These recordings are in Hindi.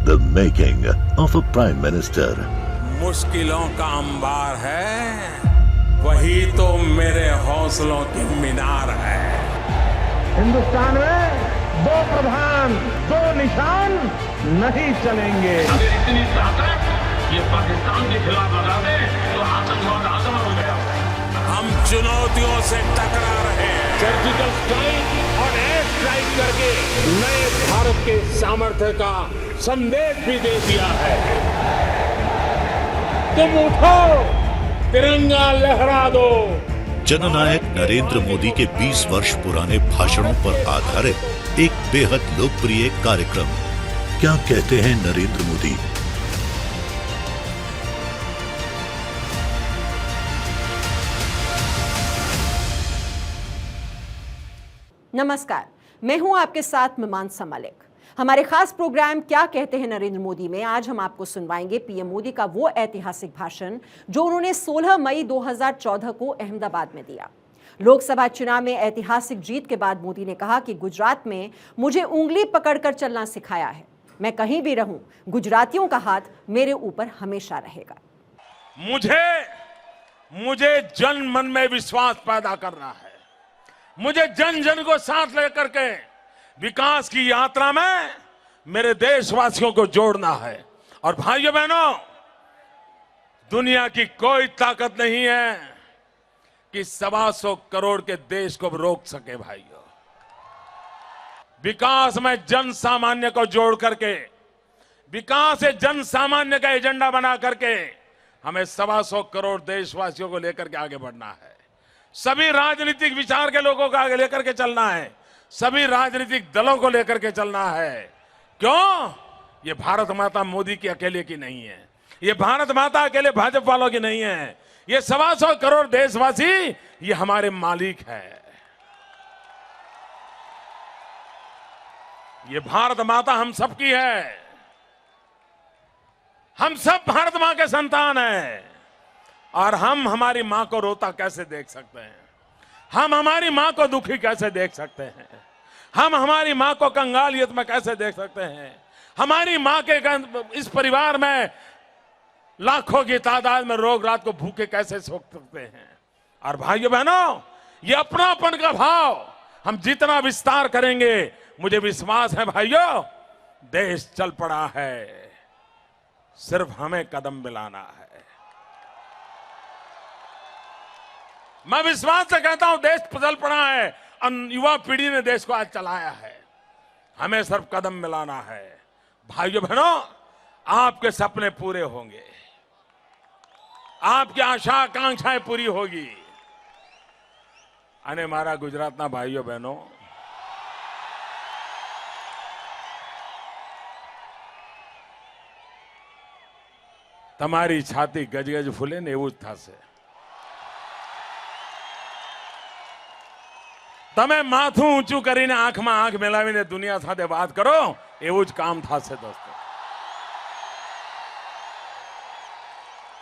The making of a Prime Minister. मुश्किलों का अंबार है, वही तो मेरे हौसलों की मीनार है। हिंदुस्तान में दो प्रधान दो निशान नहीं चलेंगे। अगर इतनी ताकत ये पाकिस्तान के खिलाफ लगा दे तो आतंकवाद आसान हो गया। हम चुनौतियों से टकरा रहे हैं। सर्जिकल स्ट्राइक और एयर स्ट्राइक करके नए भारत के सामर्थ्य का संदेश भी दे दिया है। तुम उठो, तिरंगा लहरा दो। जननायक नरेंद्र मोदी के 20 वर्ष पुराने भाषणों पर आधारित एक बेहद लोकप्रिय कार्यक्रम। क्या कहते हैं नरेंद्र मोदी? नमस्कार, मैं हूं आपके साथ मीमांसा मलिक। हमारे खास प्रोग्राम क्या कहते हैं नरेंद्र मोदी में आज हम आपको सुनवाएंगे पीएम मोदी का वो ऐतिहासिक भाषण जो उन्होंने 16 मई 2014 को अहमदाबाद में दिया। लोकसभा चुनाव में ऐतिहासिक जीत के बाद मोदी ने कहा कि गुजरात में मुझे उंगली पकड़कर चलना सिखाया है। मैं कहीं भी रहूं, गुजरातियों का हाथ मेरे ऊपर हमेशा रहेगा। मुझे जन मन में विश्वास पैदा करना है। मुझे जन जन को साथ लेकर के विकास की यात्रा में मेरे देशवासियों को जोड़ना है। और भाइयों बहनों, दुनिया की कोई ताकत नहीं है कि 125 करोड़ के देश को रोक सके। भाइयों, विकास में जन सामान्य को जोड़ करके, विकास से जन सामान्य का एजेंडा बना करके हमें 125 करोड़ देशवासियों को लेकर के आगे बढ़ना है। सभी राजनीतिक विचार के लोगों को आगे लेकर के चलना है। सभी राजनीतिक दलों को लेकर के चलना है। क्यों? ये भारत माता मोदी की अकेले की नहीं है। ये भारत माता अकेले भाजपा वालों की नहीं है। ये 125 करोड़ देशवासी ये हमारे मालिक है। ये भारत माता हम सबकी है। हम सब भारत मां के संतान हैं। और हम हमारी मां को रोता कैसे देख सकते हैं? हम हमारी मां को दुखी कैसे देख सकते हैं? हम हमारी मां को कंगालियत में कैसे देख सकते हैं? हमारी मां के इस परिवार में लाखों की तादाद में लोग रात को भूखे कैसे सो सकते हैं? और भाइयों बहनों, ये अपनापन का भाव हम जितना विस्तार करेंगे, मुझे विश्वास है भाइयों, देश चल पड़ा है। सिर्फ हमें कदम मिलाना है। मैं विश्वास से कहता हूं, देश चल पड़ा है। युवा पीढ़ी ने देश को आज चलाया है। हमें सिर्फ कदम मिलाना है। भाइयों बहनों, आपके सपने पूरे होंगे, आपकी आशा आकांक्षाएं पूरी होगी। अने मारा गुजरातना भाइयों बहनों, તમારી છાતી ગજગજ ફૂલે ને એવું જ થશે। તમે માથું ઊંચું કરીને આંખમાં આંખ મેલાવીને દુનિયા સાથે વાત કરો, એવું જ કામ થશે દોસ્તો।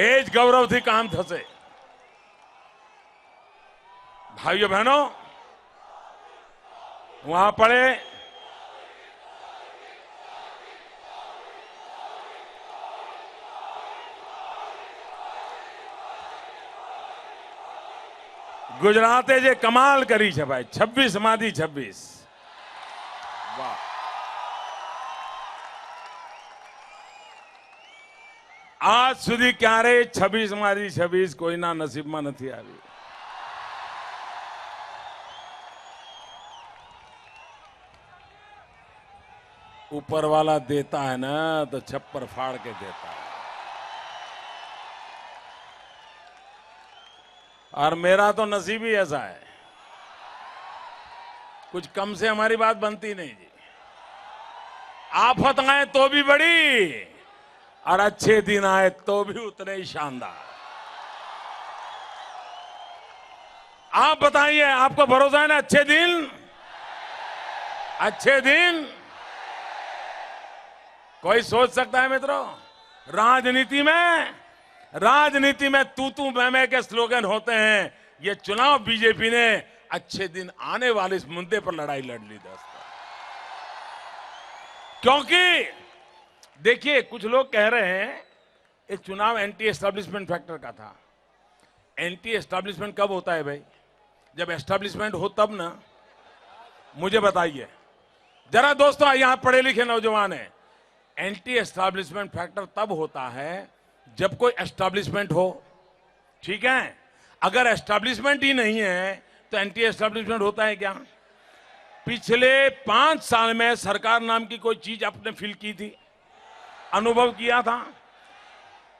એ જ ગૌરવથી કામ થશે। ભાઈઓ બહેનો, હું આપણે गुजराते जे कमाल करी है भाई। 26 मादी 26। वाह, आज सुधी क्यारे 26 मादी 26 कोईना नसीब में नहीं आई। ऊपर वाला देता है ना तो छप्पर फाड़ के देता है। और मेरा तो नसीब ही ऐसा है, कुछ कम से हमारी बात बनती नहीं जी। आफत आए तो भी बड़ी और अच्छे दिन आए तो भी उतने ही शानदार। आप बताइए, आपको भरोसा है ना? अच्छे दिन कोई सोच सकता है मित्रों? राजनीति में तू तू मैं के स्लोगन होते हैं। ये चुनाव बीजेपी ने अच्छे दिन आने वाले इस मुद्दे पर लड़ाई लड़ ली दोस्तों। क्योंकि देखिए, कुछ लोग कह रहे हैं ये चुनाव एंटी एस्टेब्लिशमेंट फैक्टर का था। एंटी एस्टेब्लिशमेंट कब होता है भाई? जब एस्टेब्लिशमेंट हो तब ना। मुझे बताइए जरा दोस्तों, यहां पढ़े लिखे नौजवान हैं, एंटी एस्टेब्लिशमेंट फैक्टर तब होता है जब कोई एस्टेब्लिशमेंट हो। ठीक है, अगर एस्टेब्लिशमेंट ही नहीं है तो एंटी एस्टेब्लिशमेंट होता है क्या? पिछले 5 साल में सरकार नाम की कोई चीज आपने फील की थी, अनुभव किया था?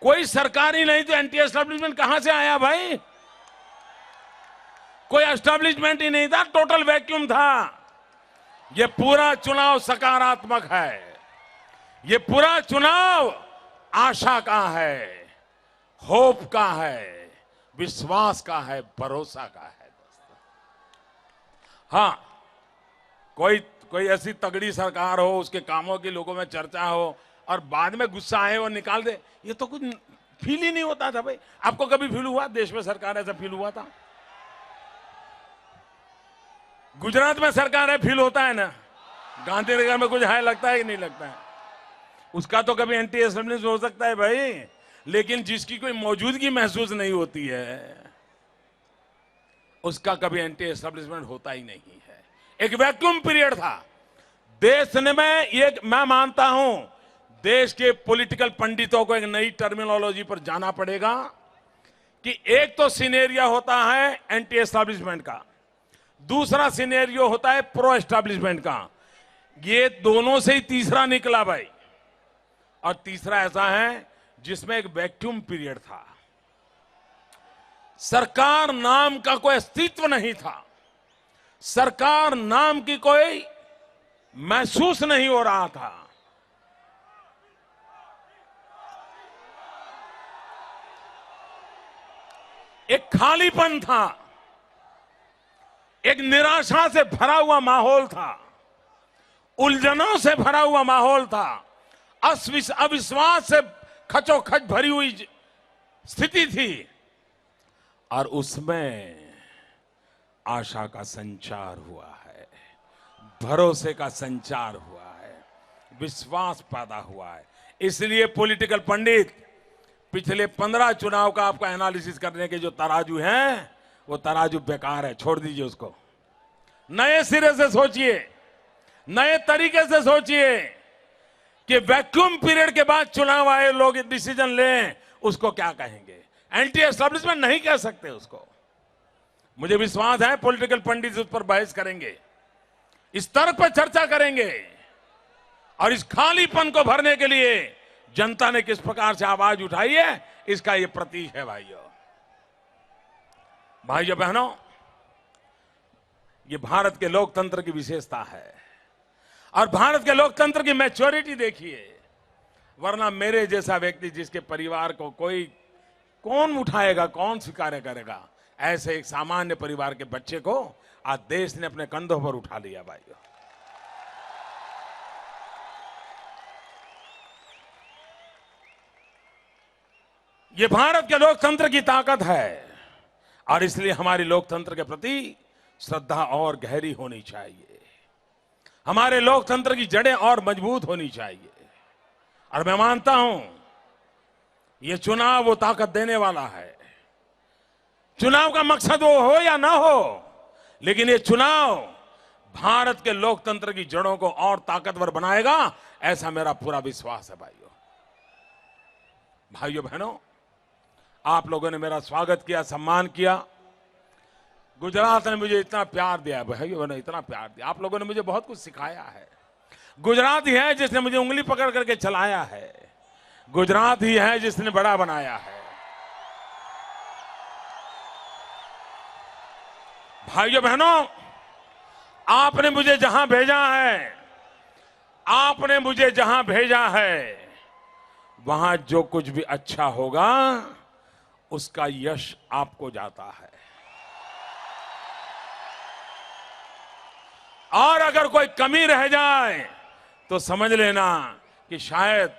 कोई सरकार ही नहीं तो एंटी एस्टेब्लिशमेंट कहां से आया भाई? कोई एस्टेब्लिशमेंट ही नहीं था, टोटल वैक्यूम था। ये पूरा चुनाव सकारात्मक है, ये पूरा चुनाव आशा का है, होप का है, विश्वास का है, भरोसा का है दोस्तों। हाँ, कोई ऐसी तगड़ी सरकार हो, उसके कामों की लोगों में चर्चा हो और बाद में गुस्सा आए और निकाल दे, ये तो कुछ फील ही नहीं होता था भाई। आपको कभी फील हुआ देश में सरकार ऐसा फील हुआ था? गुजरात में सरकार है, फील होता है ना? गांधीनगर में कुछ है, लगता है कि नहीं लगता है? उसका तो कभी एंटी एस्टेब्लिशमेंट हो सकता है भाई, लेकिन जिसकी कोई मौजूदगी महसूस नहीं होती है उसका कभी एंटी एस्टेब्लिशमेंट होता ही नहीं है। एक वैक्यूम पीरियड था देश में। मैं मानता हूं देश के पॉलिटिकल पंडितों को एक नई टर्मिनोलॉजी पर जाना पड़ेगा कि एक तो सिनेरियो होता है एंटी एस्टेब्लिशमेंट का, दूसरा सिनेरियो होता है प्रो एस्टेब्लिशमेंट का। ये दोनों से ही तीसरा निकला भाई, और तीसरा ऐसा है जिसमें एक वैक्यूम पीरियड था। सरकार नाम का कोई अस्तित्व नहीं था, सरकार नाम की कोई महसूस नहीं हो रहा था। एक खालीपन था, एक निराशा से भरा हुआ माहौल था, उलझनों से भरा हुआ माहौल था, अविश्वास से खचोखच भरी हुई स्थिति थी, और उसमें आशा का संचार हुआ है, भरोसे का संचार हुआ है, विश्वास पैदा हुआ है। इसलिए पॉलिटिकल पंडित पिछले 15 चुनाव का आपका एनालिसिस करने के जो तराजू हैं वो तराजू बेकार है, छोड़ दीजिए उसको। नए सिरे से सोचिए, नए तरीके से सोचिए कि वैक्यूम पीरियड के बाद चुनाव आए लोग डिसीजन लें, उसको क्या कहेंगे? एंटी एस्टेब्लिशमेंट नहीं कह सकते उसको। मुझे विश्वास है पॉलिटिकल पंडित उस पर बहस करेंगे, इस तर्क पर चर्चा करेंगे, और इस खालीपन को भरने के लिए जनता ने किस प्रकार से आवाज उठाई है इसका ये प्रतीक है भाइयों। भाइयों बहनों, ये भारत के लोकतंत्र की विशेषता है, और भारत के लोकतंत्र की मैच्योरिटी देखिए। वरना मेरे जैसा व्यक्ति जिसके परिवार को कौन उठाएगा, कौन स्वीकार करेगा? ऐसे एक सामान्य परिवार के बच्चे को आज देश ने अपने कंधों पर उठा लिया भाइयों। ये भारत के लोकतंत्र की ताकत है, और इसलिए हमारी लोकतंत्र के प्रति श्रद्धा और गहरी होनी चाहिए। हमारे लोकतंत्र की जड़ें और मजबूत होनी चाहिए। और मैं मानता हूं ये चुनाव वो ताकत देने वाला है। चुनाव का मकसद वो हो या ना हो, लेकिन ये चुनाव भारत के लोकतंत्र की जड़ों को और ताकतवर बनाएगा, ऐसा मेरा पूरा विश्वास है भाइयों। भाइयों बहनों, आप लोगों ने मेरा स्वागत किया, सम्मान किया। गुजरात ने मुझे इतना प्यार दिया भाइयों बहनों, इतना प्यार दिया। आप लोगों ने मुझे बहुत कुछ सिखाया है। गुजरात ही है जिसने मुझे उंगली पकड़ करके चलाया है, गुजरात ही है जिसने बड़ा बनाया है। भाइयों बहनों, आपने मुझे जहां भेजा है, आपने मुझे जहां भेजा है, वहां जो कुछ भी अच्छा होगा उसका यश आपको जाता है। और अगर कोई कमी रह जाए तो समझ लेना कि शायद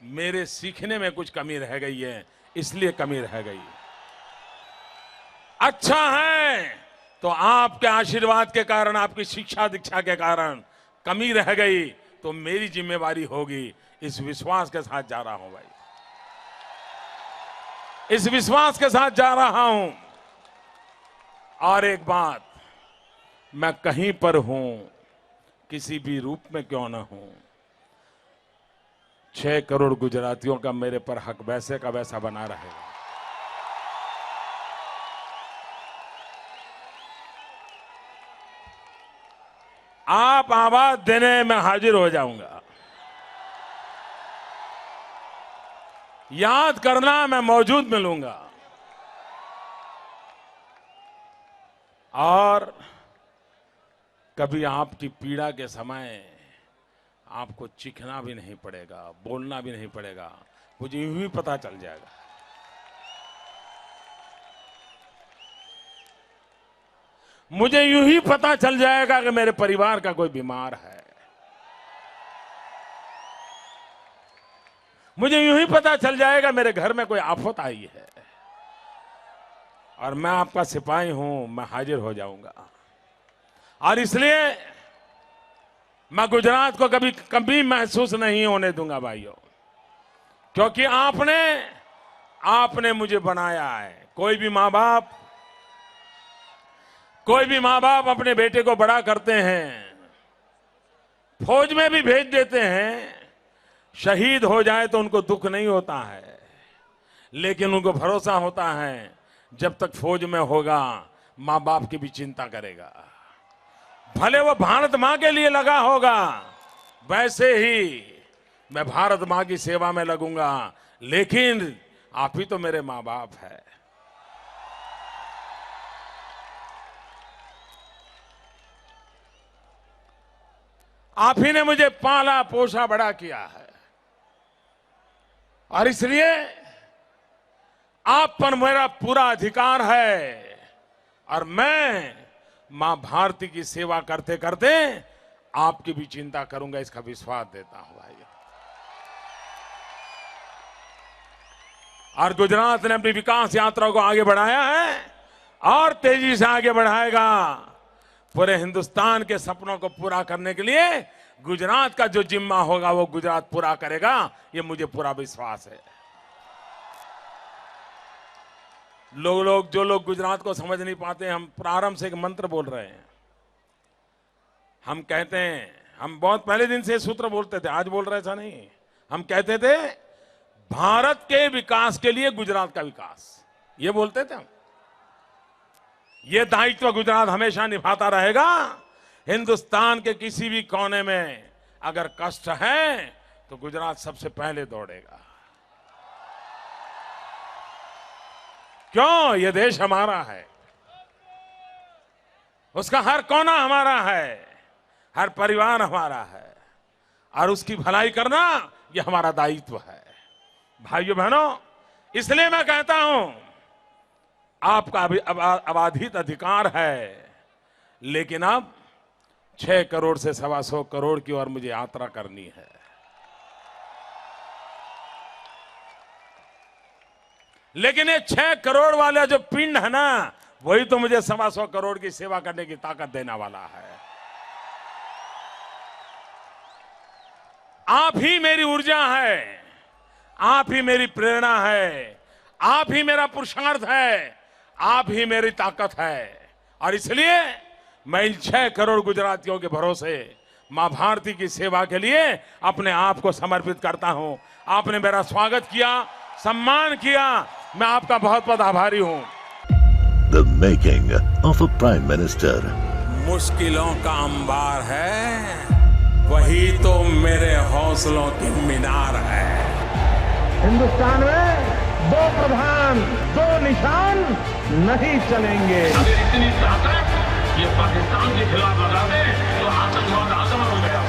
मेरे सीखने में कुछ कमी रह गई है, इसलिए कमी रह गई। अच्छा है तो आपके आशीर्वाद के कारण, आपकी शिक्षा दीक्षा के कारण कमी रह गई तो मेरी जिम्मेवारी होगी इस विश्वास के साथ जा रहा हूं भाई, इस विश्वास के साथ जा रहा हूं। और एक बात, मैं कहीं पर हूं, किसी भी रूप में क्यों ना हूं, 6 करोड़ गुजरातियों का मेरे पर हक वैसे का वैसा बना रहेगा। आप आवाज देने में हाजिर हो जाऊंगा, याद करना मैं मौजूद मिलूंगा, और कभी आपकी पीड़ा के समय आपको चीखना भी नहीं पड़ेगा, बोलना भी नहीं पड़ेगा, मुझे यूं ही पता चल जाएगा। मुझे यूं ही पता चल जाएगा कि मेरे परिवार का कोई बीमार है, मुझे यूं ही पता चल जाएगा मेरे घर में कोई आफत आई है, और मैं आपका सिपाही हूं, मैं हाजिर हो जाऊंगा। और इसलिए मैं गुजरात को कभी कभी महसूस नहीं होने दूंगा भाइयों, क्योंकि आपने मुझे बनाया है। कोई भी माँ बाप अपने बेटे को बड़ा करते हैं, फौज में भी भेज देते हैं, शहीद हो जाए तो उनको दुख नहीं होता है, लेकिन उनको भरोसा होता है जब तक फौज में होगा माँ बाप की भी चिंता करेगा। भले वो भारत माँ के लिए लगा होगा, वैसे ही मैं भारत माँ की सेवा में लगूंगा, लेकिन आप ही तो मेरे माँ बाप है। आप ही ने मुझे पाला पोसा बड़ा किया है, और इसलिए आप पर मेरा पूरा अधिकार है, और मैं मां भारती की सेवा करते करते आपकी भी चिंता करूंगा, इसका विश्वास देता हूं भाई। और गुजरात ने अपनी विकास यात्रा को आगे बढ़ाया है और तेजी से आगे बढ़ाएगा। पूरे हिंदुस्तान के सपनों को पूरा करने के लिए गुजरात का जो जिम्मा होगा वो गुजरात पूरा करेगा, ये मुझे पूरा विश्वास है। जो लोग गुजरात को समझ नहीं पाते, हम प्रारंभ से एक मंत्र बोल रहे हैं। हम कहते हैं, हम बहुत पहले दिन से सूत्र बोलते थे, आज बोल रहे ऐसा नहीं। हम कहते थे भारत के विकास के लिए गुजरात का विकास, ये बोलते थे हम। ये दायित्व गुजरात हमेशा निभाता रहेगा। हिंदुस्तान के किसी भी कोने में अगर कष्ट है तो गुजरात सबसे पहले दौड़ेगा। क्यों? ये देश हमारा है, उसका हर कोना हमारा है, हर परिवार हमारा है, और उसकी भलाई करना ये हमारा दायित्व है। भाइयों बहनों, इसलिए मैं कहता हूं आपका अभी अबाधित अधिकार है, लेकिन अब 6 करोड़ से 125 करोड़ की ओर मुझे यात्रा करनी है। लेकिन ये 6 करोड़ वाला जो पिंड है ना, वही तो मुझे 125 करोड़ की सेवा करने की ताकत देने वाला है। आप ही मेरी ऊर्जा है, आप ही मेरी प्रेरणा है, आप ही मेरा पुरुषार्थ है, आप ही मेरी ताकत है। और इसलिए मैं इन 6 करोड़ गुजरातियों के भरोसे मां भारती की सेवा के लिए अपने आप को समर्पित करता हूं। आपने मेरा स्वागत किया, सम्मान किया, मैं आपका बहुत बहुत आभारी हूं। The making of a Prime Minister. मुश्किलों का अंबार है, वही तो मेरे हौसलों की मीनार है। हिंदुस्तान में 2 प्रधान 2 निशान नहीं चलेंगे। अगर इतनी ताकत ये पाकिस्तान के खिलाफ लगा दे तो आतंकवाद आसान हो गया।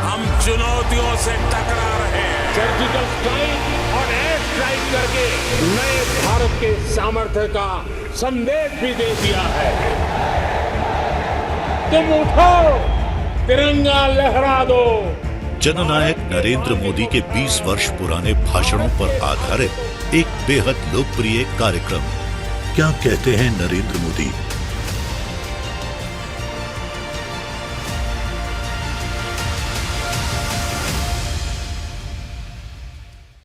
हम चुनौतियों से टकरा रहे हैं। सर्जिकल स्ट्राइक और एयर स्ट्राइक करके नए भारत के सामर्थ्य का संदेश भी दे दिया है। तुम उठो, तिरंगा लहरा दो। जननायक नरेंद्र मोदी के 20 वर्ष पुराने भाषणों पर आधारित एक बेहद लोकप्रिय कार्यक्रम क्या कहते हैं नरेंद्र मोदी।